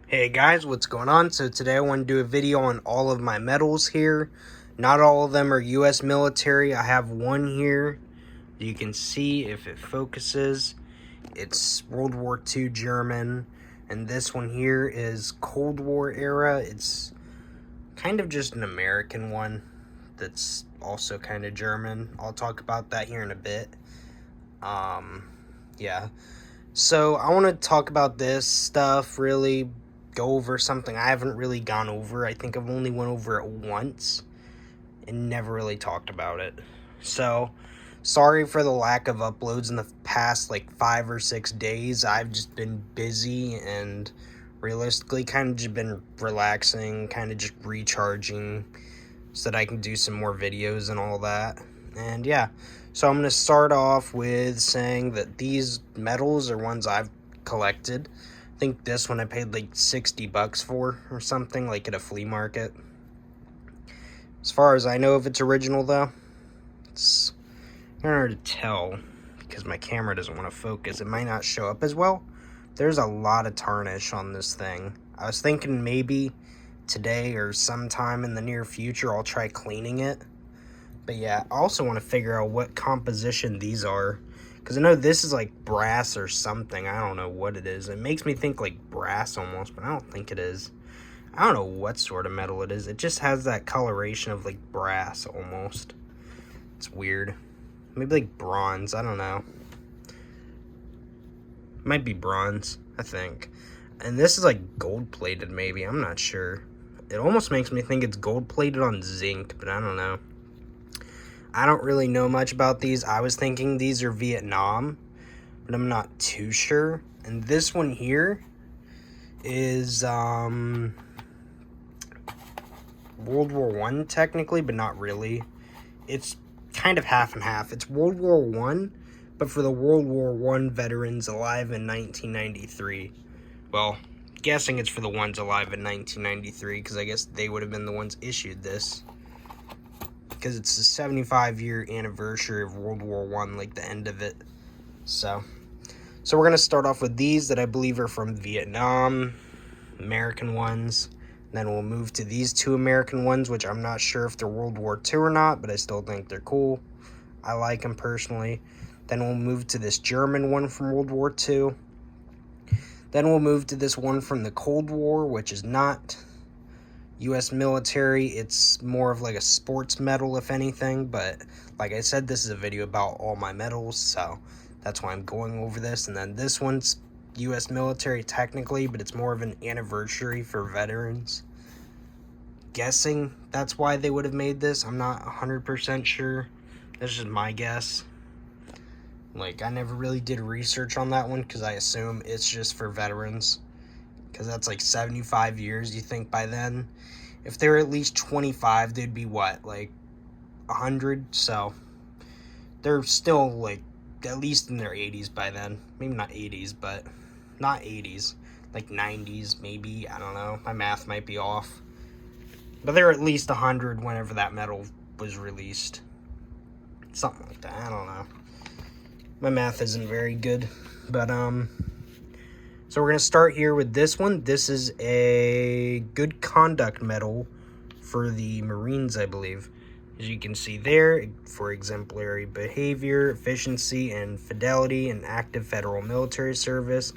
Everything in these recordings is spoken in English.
Hey guys, what's going on? So today I want to do a video on all of my medals here. Not all of them are US military. I have one here. You can see if it focuses. It's World War II German. And this one here is Cold War era. It's kind of just an American one that's also kind of German. I'll talk about that here in a bit. Yeah. So I want to talk about this stuff, really go over something I haven't really gone over. I think I've only went over it once and never really talked about it. So sorry for the lack of uploads in the past like 5 or 6 days. I've just been busy and realistically kind of just been relaxing, kind of just recharging so that I can do some more videos and all that. And yeah, so I'm going to start off with saying that these medals are ones I've collected. I think this one I paid like $60 for or something, like at a flea market. As far as I know if it's original though, it's hard to tell because my camera doesn't want to focus. It might not show up as well. There's a lot of tarnish on this thing. I was thinking maybe today or sometime in the near future I'll try cleaning it. But yeah, I also want to figure out what composition these are, because I know this is like brass or something. I don't know what it is. It makes me think like brass almost, but I don't think it is. I don't know what sort of metal it is. It just has that coloration of like brass almost. It's weird. Maybe like bronze. I don't know. Might be bronze, I think. And this is like gold plated maybe. I'm not sure. It almost makes me think it's gold plated on zinc, but I don't know. I don't really know much about these. I was thinking these are Vietnam, but I'm not too sure. And this one here is World War I technically, but not really. It's kind of half and half. It's World War I, but for the World War I veterans alive in 1993. Well, guessing it's for the ones alive in 1993, because I guess they would have been the ones issued this. Because it's the 75-year anniversary of World War I, like the end of it. So we're going to start off with these that I believe are from Vietnam, American ones. Then we'll move to these two American ones, which I'm not sure if they're World War II or not, but I still think they're cool. I like them personally. Then we'll move to this German one from World War II. Then we'll move to this one from the Cold War, which is not US military. It's more of like a sports medal, if anything, but like I said, this is a video about all my medals, so that's why I'm going over this. And then this one's US military technically, but it's more of an anniversary for veterans. Guessing that's why they would have made this. I'm not 100% sure. That's just my guess. Like, I never really did research on that one because I assume it's just for veterans, because that's like 75 years. You think by then, if they were at least 25, they'd be what, like 100? So they're still like at least in their 80s by then. Maybe not 80s, but not 80s, like 90s maybe. I don't know, my math might be off, but they're at least 100 whenever that medal was released, something like that. I don't know, my math isn't very good. But so we're going to start here with this one. This is a good conduct medal for the Marines, I believe. As you can see there, for exemplary behavior, efficiency, and fidelity in active federal military service.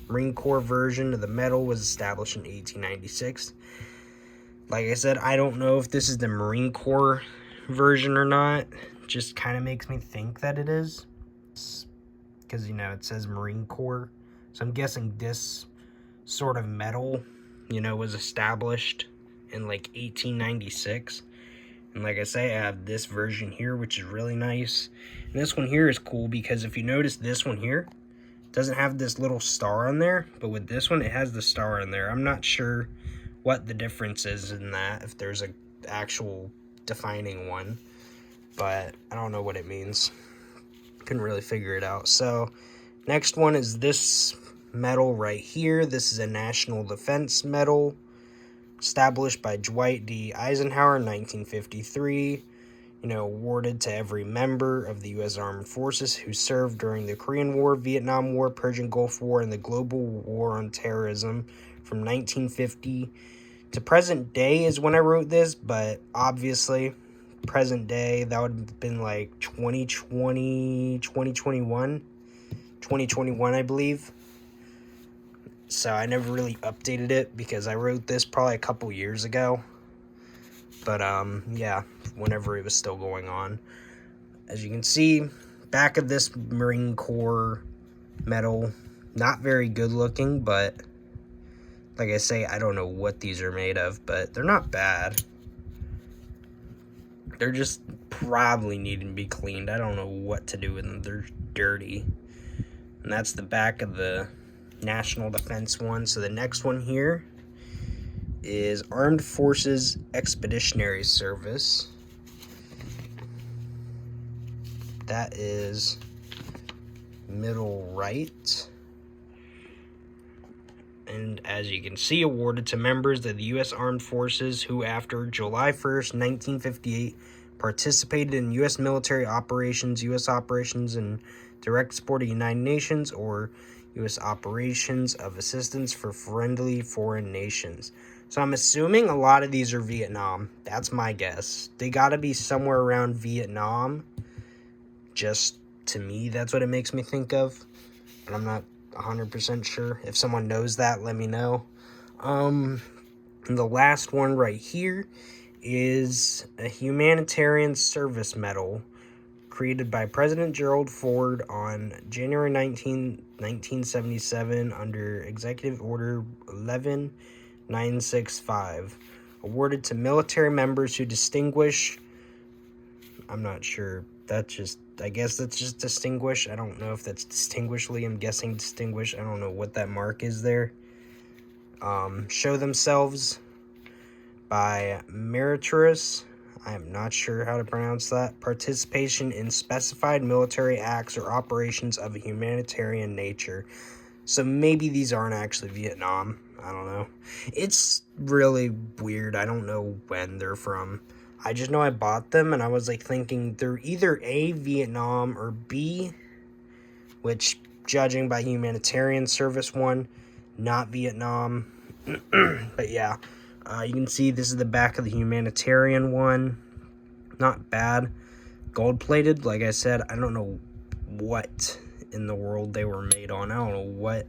Marine Corps version of the medal was established in 1896. Like I said, I don't know if this is the Marine Corps version or not. It just kind of makes me think that it is, because, you know, it says Marine Corps. So I'm guessing this sort of medal, you know, was established in like 1896. And like I say, I have this version here, which is really nice. And this one here is cool because if you notice, this one here doesn't have this little star on there, but with this one, it has the star in there. I'm not sure what the difference is in that, if there's a actual defining one, but I don't know what it means. Couldn't really figure it out. So next one is this medal right here. This is a National Defense Medal established by Dwight D. Eisenhower in 1953. awarded to every member of the U.S. Armed Forces who served during the Korean War, Vietnam War, Persian Gulf War, and the Global War on Terrorism from 1950 to present day is when I wrote this, but obviously present day, that would have been like 2021, I believe. So I never really updated it because I wrote this probably a couple years ago. But yeah, whenever it was still going on. As you can see, back of this Marine Corps medal, not very good looking, but like I say, I don't know what these are made of, but they're not bad. They're just probably needing to be cleaned. I don't know what to do with them. They're dirty. And that's the back of the National Defense one. So the next one here is Armed Forces Expeditionary Service. That is middle right. And as you can see, awarded to members of the U.S. Armed Forces who, after July 1st, 1958, participated in U.S. military operations, U.S. operations in direct support of the United Nations, or U.S. operations of assistance for friendly foreign nations. So I'm assuming a lot of these are Vietnam. That's my guess. They got to be somewhere around Vietnam. Just to me, that's what it makes me think of. But I'm not 100% sure. If someone knows that, let me know. And the last one right here is a Humanitarian Service Medal created by President Gerald Ford on January 19, 1977 under Executive Order 11965, awarded to military members who distinguish. I'm not sure. I guess that's just distinguish. I don't know if that's distinguishedly. I'm guessing distinguish. I don't know what that mark is there. Show themselves by meritorious. I am not sure how to pronounce that. Participation in specified military acts or operations of a humanitarian nature. So maybe these aren't actually Vietnam. I don't know. It's really weird. I don't know when they're from. I just know I bought them, and I was like thinking they're either A, Vietnam, or B, which, judging by humanitarian service one, not Vietnam. But yeah, you can see this is the back of the humanitarian one. Not bad. Gold-plated, like I said, I don't know what in the world they were made on. I don't know what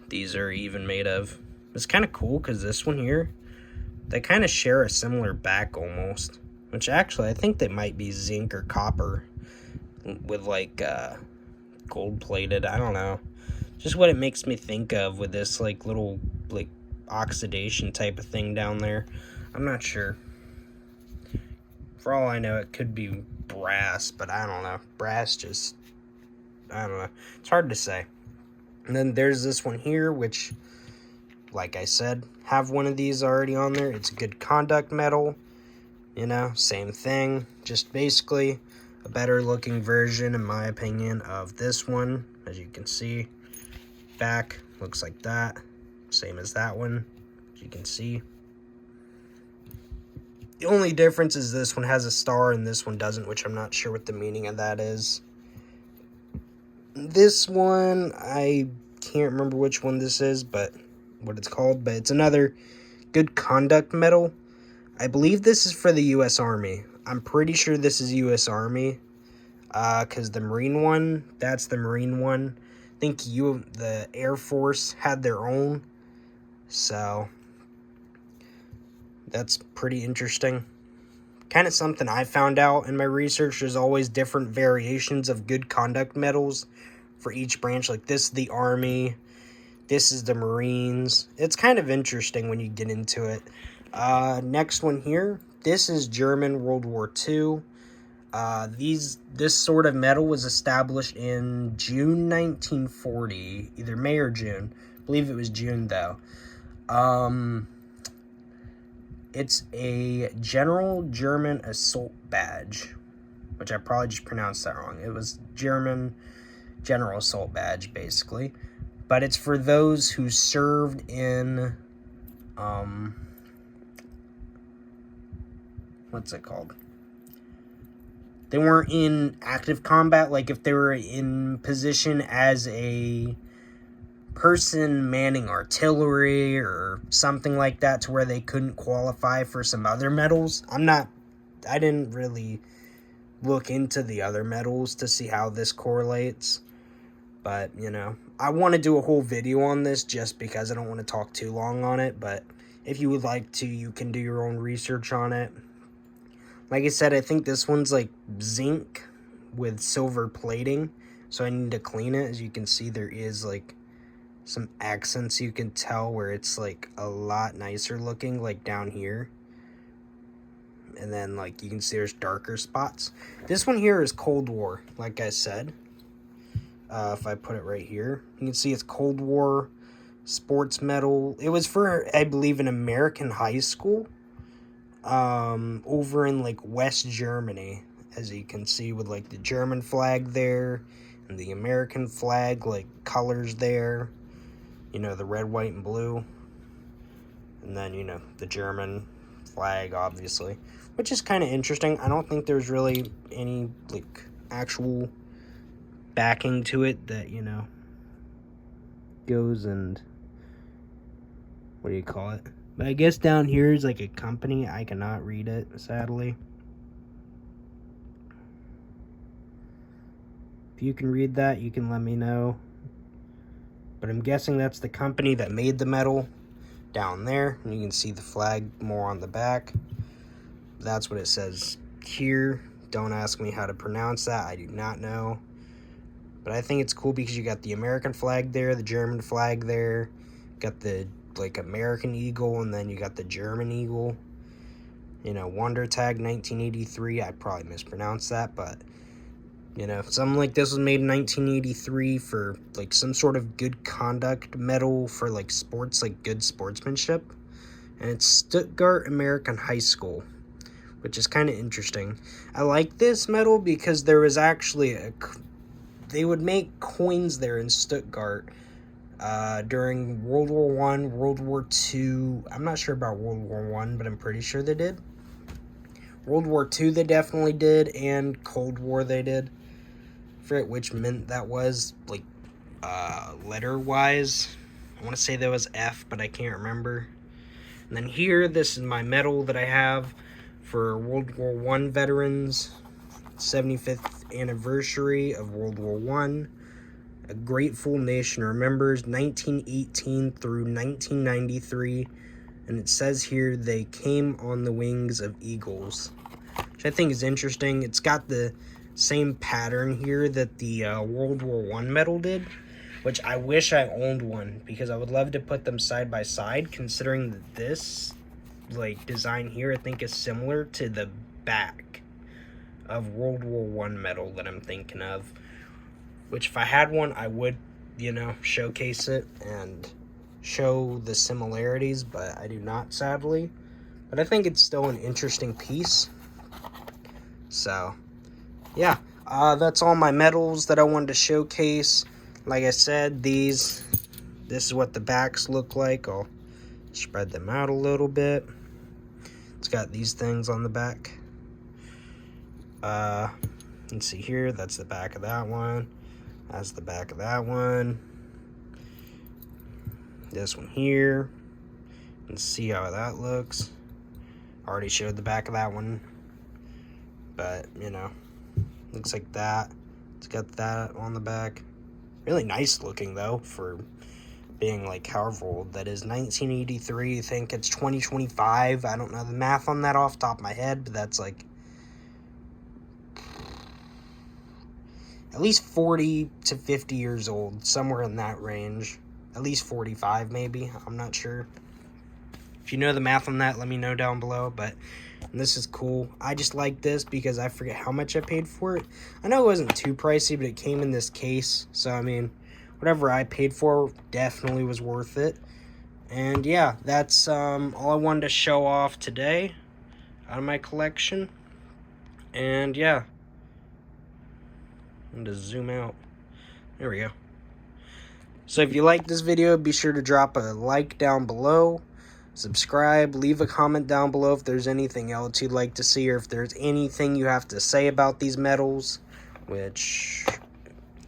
these are even made of. It's kind of cool because this one here, they kind of share a similar back almost, which actually I think they might be zinc or copper with like gold plated. I don't know, just what it makes me think of with this like little like oxidation type of thing down there. I'm not sure. For all I know, it could be brass, but I don't know. Brass just, I don't know. It's hard to say. And then there's this one here, which, like I said, have one of these already on there. It's a good conduct medal, same thing. Just basically a better looking version, in my opinion, of this one. As you can see, back looks like that. Same as that one, as you can see. The only difference is this one has a star and this one doesn't, which I'm not sure what the meaning of that is. This one, I can't remember which one this is, but what it's called, but it's another good conduct medal. I believe this is for the U.S. Army. I'm pretty sure this is U.S. Army, because the Marine one, that's the Marine one. I think the Air Force had their own, so that's pretty interesting. Kind of something I found out in my research. There's always different variations of good conduct medals for each branch. Like this is the Army, this is the Marines. It's kind of interesting when you get into it. Next one here. This is German World War II. This sort of medal was established in June 1940, either May or June. I believe it was June though. It's a General German Assault Badge, which I probably just pronounced that wrong. It was German General Assault Badge, basically. But it's for those who served in, what's it called? They weren't in active combat. Like, if they were in position as a person manning artillery or something like that, to where they couldn't qualify for some other medals. I didn't really look into the other medals to see how this correlates. But, you know, I want to do a whole video on this just because I don't want to talk too long on it. But if you would like to, you can do your own research on it. Like I said, I think this one's like zinc with silver plating. So I need to clean it. As you can see, there is like some accents you can tell where it's like a lot nicer looking, like down here. And then like you can see there's darker spots. This one here is Cold War, like I said. If I put it right here, you can see it's Cold War sports medal. It was for, I believe, an American high school over in like West Germany, as you can see, with like the German flag there and the American flag, like colors there, you know, the red, white, and blue, and then, you know, the German flag, obviously, which is kind of interesting. I don't think there's really any like actual backing to it that, you know, goes and, what do you call it? But I guess down here is like a company. I cannot read it, sadly. If you can read that, you can let me know. But I'm guessing that's the company that made the medal down there. And you can see the flag more on the back. That's what it says here. Don't ask me how to pronounce that. I do not know. But I think it's cool because you got the American flag there, the German flag there, got the like American eagle, and then you got the German eagle. You know, Wonder Tag 1983. I probably mispronounced that, but you know, something like this was made in 1983 for like some sort of good conduct medal for like sports, like good sportsmanship. And it's Stuttgart American High School, which is kind of interesting. I like this medal because there was actually they would make coins there in Stuttgart during World War I, World War II. I'm not sure about World War I, but I'm pretty sure they did. World War II they definitely did, and Cold War they did. I forget which mint that was, like, letter-wise. I want to say that was F, but I can't remember. And then here, this is my medal that I have for World War I veterans. 75th anniversary of World War I. A grateful nation remembers 1918 through 1993. And it says here they came on the wings of eagles, which I think is interesting. It's got the same pattern here that the World War I medal did, which I wish I owned one because I would love to put them side by side, considering that this like design here I think is similar to the back of World War I medal that I'm thinking of, which if I had one I would, you know, showcase it and show the similarities, but I do not, sadly. But I think it's still an interesting piece. So yeah, that's all my medals that I wanted to showcase. Like I said, this is what the backs look like. I'll spread them out a little bit. It's got these things on the back. You can see here, that's the back of that one. That's the back of that one. This one here. You can see how that looks. I already showed the back of that one. But, you know, looks like that. It's got that on the back. Really nice looking, though, for being, like, however old that is. 1983, I think it's 2025. I don't know the math on that off the top of my head, but that's, like, at least 40 to 50 years old, somewhere in that range. At least 45, maybe. I'm not sure. If you know the math on that, let me know down below. But this is cool. I just like this because I forget how much I paid for it. I know it wasn't too pricey, but it came in this case. So, I mean, whatever I paid for definitely was worth it. And, yeah, that's all I wanted to show off today out of my collection. And, yeah. I'm going to zoom out. There we go. So if you like this video, be sure to drop a like down below. subscribe, leave a comment down below if there's anything else you'd like to see, or if there's anything you have to say about these medals, which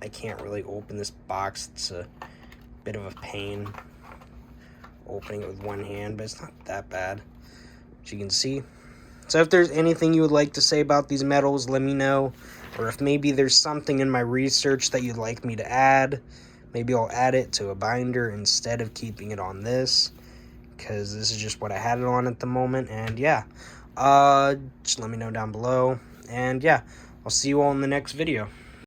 I can't really open this box. It's a bit of a pain opening it with one hand, but it's not that bad, as you can see. So if there's anything you would like to say about these medals, let me know. Or if maybe there's something in my research that you'd like me to add, maybe I'll add it to a binder instead of keeping it on this, because this is just what I had it on at the moment. And yeah, just let me know down below. And yeah, I'll see you all in the next video.